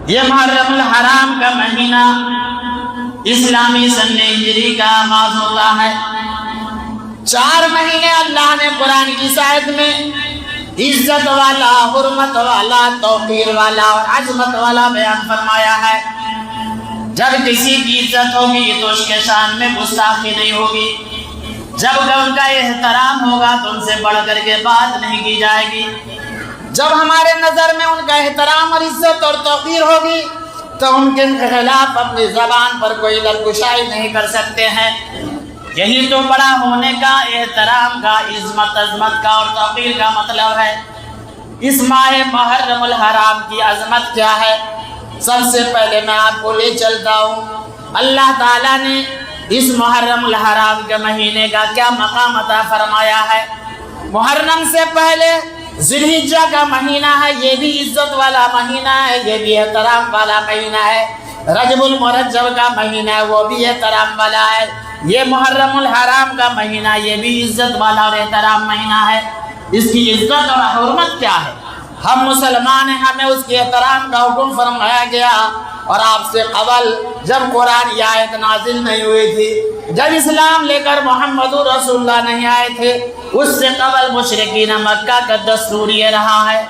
یہ محرم الحرام کا مہینہ اسلامی سن ہجری کا آغاز ہوتا ہے۔ 4 مہینے اللہ نے قرآن کی سائد میں عزت والا، حرمت والا، توقیر والا اور عظمت والا بیان فرمایا ہے۔ جب کسی کی عزت ہوگی تو اس کے شان میں گستاخی نہیں ہوگی، جب ان کا احترام ہوگا تو ان سے بڑھ کر کے بات نہیں کی جائے گی، جب ہمارے نظر میں ان کا احترام اور عزت اور توقیر ہوگی تو ان کے خلاف اپنی زبان پر کوئی لرکشائی نہیں کر سکتے ہیں۔ یہی تو بڑا ہونے کا، احترام کا، عظمت کا اور توقیر کا مطلب ہے۔ اس ماہ محرم الحرام کی عظمت کیا ہے؟ سب سے پہلے میں آپ کو لے چلتا ہوں اللہ تعالیٰ نے اس محرم الحرام کے مہینے کا کیا مقام عطا فرمایا ہے۔ محرم سے پہلے ذی الحجہ کا مہینہ ہے، یہ بھی عزت والا مہینہ ہے، یہ بھی احترام والا مہینہ ہے۔ رجب المرجب کا مہینہ ہے، وہ بھی احترام والا ہے۔ یہ محرم الحرام کا مہینہ، یہ بھی عزت والا اور احترام مہینہ ہے۔ اس کی عزت اور حرمت کیا ہے؟ ہم مسلمان ہیں، ہمیں اس کے احترام کا حکم فرمایا گیا، اور آپ سے قبل جب قرآن یہ آیت نازل نہیں ہوئی تھی، جب اسلام لے کر محمد رسول اللہ نہیں آئے تھے، اس سے قبل مشرکین مکہ کا دستور یہ رہا ہے،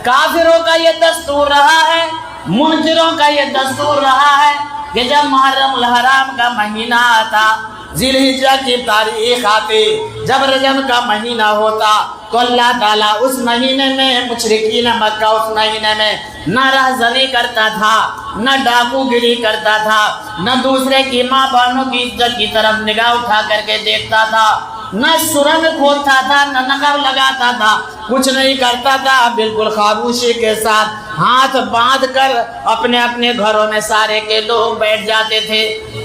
کافروں کا یہ دستور رہا ہے، منکروں کا یہ دستور رہا ہے کہ جب محرم الحرام کا مہینہ آتا، ذی الحجہ کی تاریخ آتی، جب رجب کا مہینہ ہوتا تو اللہ تعالیٰ اس مہینے میں مشرکین مکہ اس مہینے میں نہ رہزنی کرتا تھا، نہ ڈاکو گیری کرتا تھا، نہ دوسرے کی ماں بہنوں کی عزت کی طرف نگاہ اٹھا کر کے دیکھتا تھا، نہ سرنگ کھودتا تھا، نہ نقب لگاتا تھا، کچھ نہیں کرتا تھا، بالکل خاموشی کے ساتھ ہاتھ باندھ کر اپنے اپنے گھروں میں سارے کے لوگ بیٹھ جاتے تھے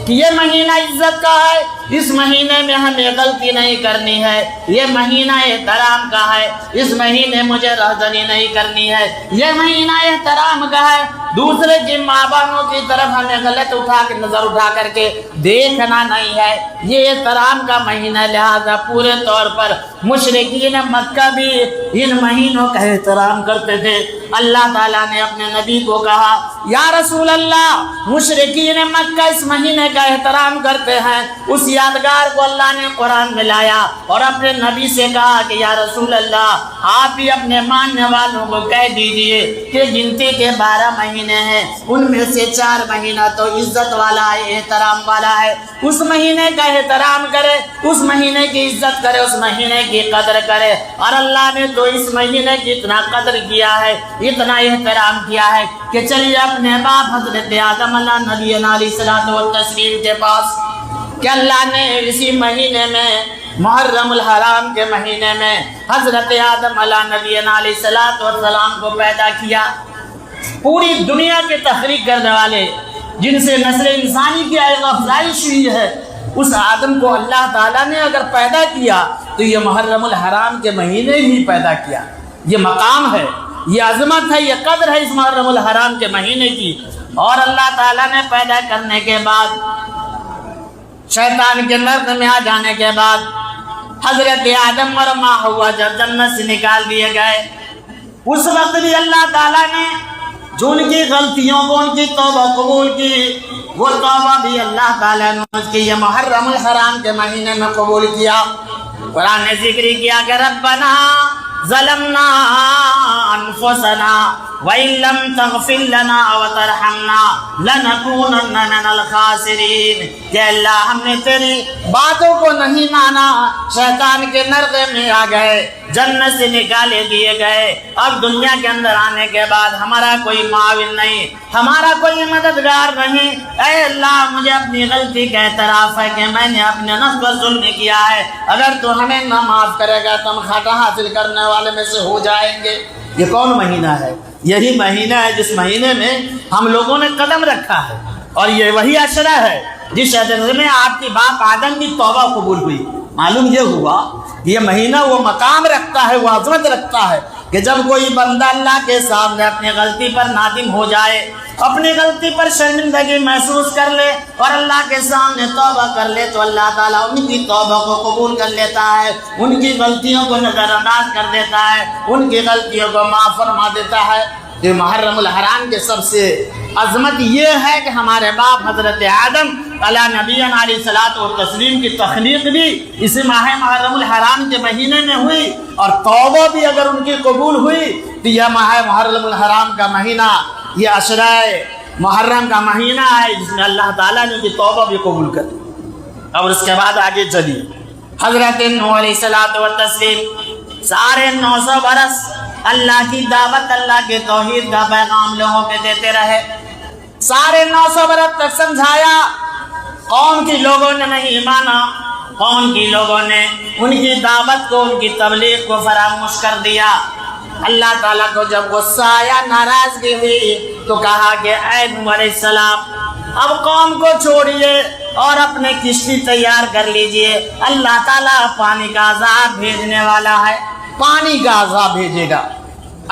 کہ یہ مہینہ عزت کا ہے، اس مہینے میں ہمیں غلطی نہیں کرنی ہے، یہ مہینہ احترام کا ہے، اس مہینے مجھے رہزنی نہیں کرنی ہے، یہ مہینہ احترام کا ہے، دوسرے کی ماں بہنوں کی طرف ہمیں غلط نظر اٹھا کر کے دیکھنا نہیں ہے، یہ احترام کا مہینہ۔ لہذا پورے طور پر مشرکین مکہ بھی ان مہینوں کا احترام کرتے تھے۔ اللہ تعالیٰ نے اپنے نبی کو کہا، یا رسول اللہ، مشرکین مکہ اس مہینے کا احترام کرتے ہیں۔ اس یادگار کو اللہ نے قرآن میں لایا اور اپنے نبی سے کہا کہ یا رسول اللہ، آپ بھی اپنے ماننے والوں کو کہہ دیجئے کہ گنتی کے 12 مہینے ہیں، ان میں سے 4 مہینہ تو عزت والا ہے، احترام والا ہے، اس مہینے کا احترام کرے، اس مہینے کی عزت کرے، اس مہینے کی قدر کرے۔ اور اللہ نے تو اس مہینے کی اتنا قدر کیا ہے، اتنا احترام کیا ہے کہ چلیے اپنے باپ حضرت آدم علیہ نبی علیہ الصلوۃ والتسلیم کے پاس کہ اللہ نے اسی مہینے میں، محرم الحرام کے مہینے میں، حضرت آدم علیہ نبی علیہ الصلوۃ والسلام کو پیدا کیا۔ پوری دنیا کے تحریک کرنے والے، جن سے نسل انسانی کی افزائش ہوئی ہے، اس آدم کو اللہ تعالیٰ نے اگر پیدا کیا تو یہ محرم الحرام کے مہینے ہی پیدا کیا۔ یہ مقام ہے، یہ عظمت ہے، یہ قدر ہے اس محرم الحرام کے مہینے کی۔ اور اللہ تعالیٰ نے پیدا کرنے کے بعد، شیطان کے نرد میں آ جانے کے بعد، حضرت آدم اور ماں حوا جب جنت سے نکال دیے گئے، اس وقت بھی اللہ تعالیٰ نے جو ان کی غلطیوں کو، ان کی توبہ قبول کی، وہ توبہ بھی اللہ تعالیٰ نے اس کی یہ محرم الحرام کے مہینے میں قبول کیا۔ قرآن نے ذکر کیا کہ ربنا ظلمنا انفسنا وَإِن لَّمْ تَغْفِرْ لَنَا وَتَرْحَمْنَا لَنَكُونَنَّ مِنَ الْخَاسِرِينَ کہ اللہ ہم نے تیری باتوں کو نہیں مانا، شیطان کے نرغے میں آ گئے، جنت سے نکالے دیے گئے، اب دنیا کے اندر آنے کے بعد ہمارا کوئی معاون نہیں، ہمارا کوئی مددگار نہیں۔ اے اللہ، مجھے اپنی غلطی کا اعتراف ہے کہ میں نے اپنے نفس پر ظلم کیا ہے، اگر تو ہمیں نہ معاف کرے گا تو ہم کھاٹا حاصل کرنے والے میں سے ہو جائیں گے۔ یہ کون مہینہ ہے؟ یہی مہینہ ہے جس مہینے میں ہم لوگوں نے قدم رکھا ہے، اور یہ وہی عشرہ ہے جس عشرے میں آپ کی باپ آدم کی توبہ قبول ہوئی۔ معلوم یہ ہوا یہ مہینہ وہ مقام رکھتا ہے، وہ عظمت رکھتا ہے کہ جب کوئی بندہ اللہ کے سامنے اپنی غلطی پر نادم ہو جائے، اپنی غلطی پر شرمندگی محسوس کر لے اور اللہ کے سامنے توبہ کر لے تو اللہ تعالیٰ ان کی توبہ کو قبول کر لیتا ہے، ان کی غلطیوں کو نظر انداز کر دیتا ہے، ان کی غلطیوں کو معاف فرما دیتا ہے۔ یہ محرم الحرام کے سب سے عظمت یہ ہے کہ ہمارے باپ حضرت آدم علیہ نبینا علیہ الصلوۃ والتسلیم کی تخلیق بھی اسی ماہ محرم الحرام کے مہینے میں ہوئی، اور توبہ بھی اگر ان کی قبول ہوئی تو یہ ماہ محرم الحرام کا مہینہ، یہ عشرہ محرم کا مہینہ ہے جس میں اللہ تعالیٰ نے ان کی توبہ بھی قبول کر دی۔ اور اس کے بعد آگے چلیے، حضرت نوح علیہ الصلوۃ والتسلیم سارے 900 برس اللہ کی دعوت، اللہ کے توحید کا پیغام لوگوں کے دیتے رہے، سارے 900 برس تک سمجھایا، قوم کی لوگوں نے نہیں مانا، قوم کی لوگوں نے ان کی دعوت کو، ان کی تبلیغ کو فراموش کر دیا۔ اللہ تعالیٰ کو جب غصہ آیا، ناراضگی ہوئی، تو کہا کہ اے نوح علیہ السلام اب قوم کو چھوڑیے اور اپنے کشتی تیار کر لیجئے، اللہ تعالیٰ پانی کا عذاب بھیجنے والا ہے، پانی کا عذاب بھیجے گا۔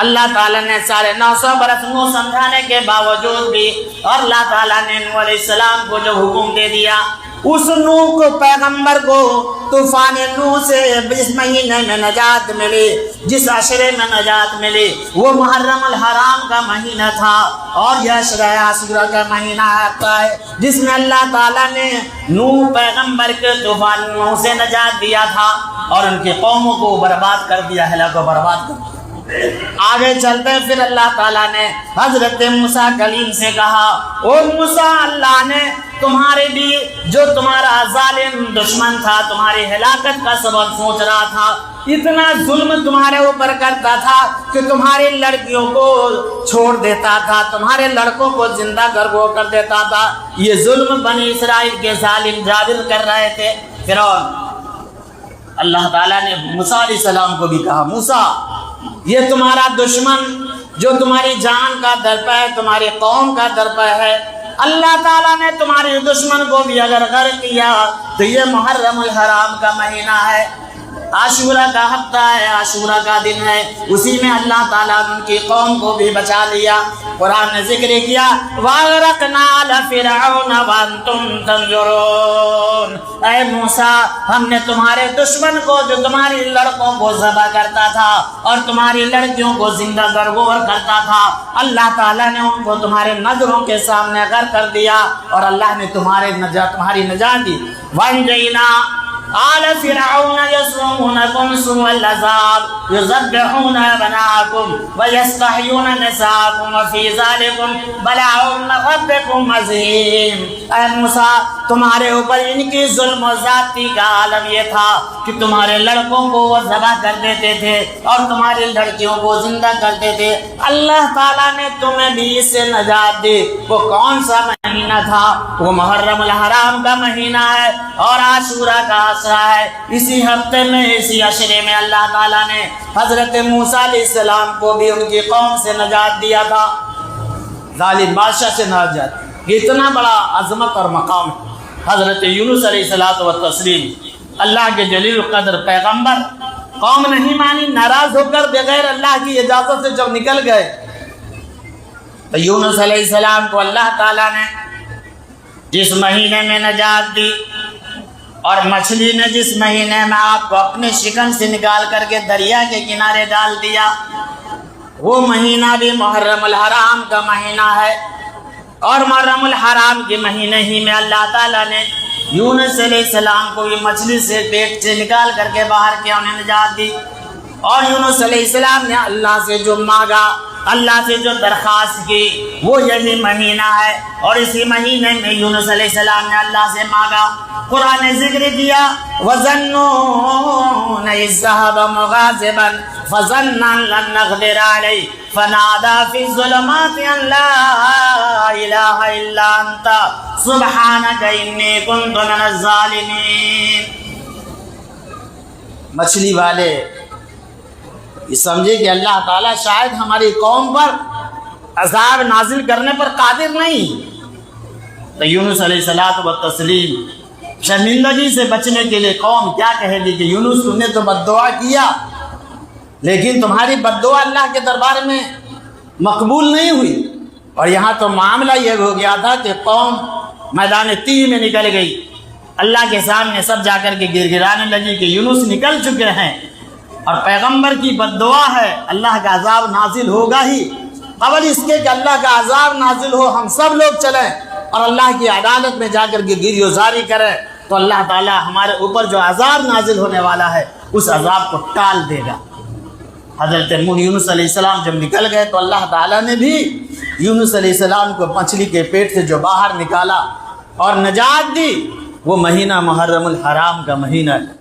اللہ تعالیٰ نے سارے 900 برس نوح سمجھانے کے باوجود بھی، اور اللہ تعالیٰ نے نوح علیہ السلام کو جو حکم دے دیا، اس نوح کو پیغمبر کو طوفان نوح سے جس مہینے میں نجات ملی، جس عشرے میں نجات ملی، وہ محرم الحرام کا مہینہ تھا، اور یہ عشرہ عاشورہ کا مہینہ آتا ہے جس میں اللہ تعالیٰ نے نوح پیغمبر کے طوفان نوح سے نجات دیا تھا اور ان کی قوموں کو برباد کر دیا، ہلاک و برباد کر دیا۔ آگے چلتے پھر اللہ تعالیٰ نے حضرت موسیٰ کلیم سے کہا، او موسیٰ، اللہ نے تمہارے بھی جو تمہارا ظالم دشمن تھا، تمہاری ہلاکت کا سبب سوچ رہا تھا، اتنا ظلم تمہارے اوپر کرتا تھا کہ تمہاری لڑکیوں کو چھوڑ دیتا تھا، تمہارے لڑکوں کو زندہ گرگو کر دیتا تھا، یہ ظلم بنی اسرائیل کے ظالم جابر کر رہے تھے فرعون۔ اللہ تعالیٰ نے موسیٰ علیہ السلام کو بھی کہا، موسیٰ، یہ تمہارا دشمن جو تمہاری جان کا درپے ہے، تمہاری قوم کا درپے ہے، اللہ تعالیٰ نے تمہاری دشمن کو بھی اگر غرق کیا تو یہ محرم الحرام کا مہینہ ہے، عاشورہ کا ہفتہ ہے، عاشورہ کا دن ہے، اسی میں اللہ تعالیٰ نے ان کی قوم کو بھی بچا لیا۔ قرآن نے ذکر کیا، وَأَغْرَقْنَا آلَ فِرْعَوْنَ وَأَنْتُمْ تَنظُرُونَ، اے موسیٰ، ہم نے تمہارے دشمن کو جو تمہاری لڑکوں کو ذبح کرتا تھا اور تمہاری لڑکیوں کو زندہ گرگور کرتا تھا، اللہ تعالیٰ نے ان کو تمہارے نظروں کے سامنے غرق کر دیا اور اللہ نے تمہاری نجات دی۔ وَأَنْجَيْنَا آل فرعون يسومونكم سوء العذاب يذبحون أبناءكم ويستحيون نساءكم وفي ذلكم بلاء من ربكم عظيم۔ اے موسیٰ، تمہارے اوپر ان کی ظلم و زیادتی کا عالم یہ تھا کہ تمہارے لڑکوں کو وہ ذبح کر دیتے تھے اور تمہاری لڑکیوں کو زندہ کرتے تھے، اللہ تعالیٰ نے تمہیں بھی اس سے نجات دی۔ وہ کون سا مہینہ تھا؟ وہ محرم الحرام کا مہینہ ہے اور عاشورہ کا ہے۔ اسی ہفتے میں، اسی عشرے میں اللہ تعالیٰ نے حضرت موسیٰ علیہ السلام کو بھی ان کی قوم سے نجات دیا تھا، ظالم بادشاہ سے نجات۔ یہ اتنا بڑا عظمت اور مقام ہے۔ حضرت یونس علیہ الصلوۃ والتسلیم اللہ کے جلیل القدر پیغمبر، قوم نہیں مانی، ناراض ہو کر بغیر اللہ کی اجازت سے جب نکل گئے تو یونس علیہ السلام کو اللہ تعالیٰ نے جس مہینے میں نجات دی، اور مچھلی نے جس مہینے میں آپ کو اپنے شکم سے نکال کر کے دریا کے کنارے ڈال دیا، وہ مہینہ بھی محرم الحرام کا مہینہ ہے، اور محرم الحرام کے مہینے ہی میں اللہ تعالیٰ نے یونس علیہ السلام کو بھی مچھلی سے پیٹ سے نکال کر کے باہر کیا، انہیں نجات دی۔ اور یونس علیہ السلام نے اللہ سے جو مانگا، اللہ سے جو درخواست کی، وہ یہی مہینہ ہے، اور اسی مہینے میں یونس علیہ السلام نے اللہ سے مانگا۔ قرآن نے ذکر کیا، وَظَنُّونَ إِذْ ذَهَبَ مُغَاضِبًا فَظَنَّ أَن لَّن نَّقْدِرَ عَلَيْهِ فَنَادَىٰ فِي الظُّلُمَاتِ أَن لَّا إِلَٰهَ إِلَّا أَنتَ سُبْحَانَكَ إِنِّي كُنتُ مِنَ الظَّالِمِينَ۔ مچھلی والے یہ سمجھے کہ اللہ تعالیٰ شاید ہماری قوم پر عذاب نازل کرنے پر قادر نہیں، تو یونس علیہ الصلوۃ والتسلیم شرمندگی سے بچنے کے لیے قوم کیا کہے گی کہ یونس تم نے تو بد دعا کیا، لیکن تمہاری بد دعا اللہ کے دربار میں مقبول نہیں ہوئی۔ اور یہاں تو معاملہ یہ ہو گیا تھا کہ قوم میدان تیہ میں نکل گئی، اللہ کے سامنے سب جا کر کے گر گرانے لگی کہ یونس نکل چکے ہیں، اور پیغمبر کی بد دعا ہے، اللہ کا عذاب نازل ہوگا ہی۔ قبل اس کے کہ اللہ کا عذاب نازل ہو ہم سب لوگ چلیں اور اللہ کی عدالت میں جا کر کے گیری وزاری کریں، تو اللہ تعالیٰ ہمارے اوپر جو عذاب نازل ہونے والا ہے اس عذاب کو ٹال دے گا۔ حضرت یونس علیہ السلام جب نکل گئے تو اللہ تعالیٰ نے بھی یونس علیہ السلام کو مچھلی کے پیٹ سے جو باہر نکالا اور نجات دی، وہ مہینہ محرم الحرام کا مہینہ ہے۔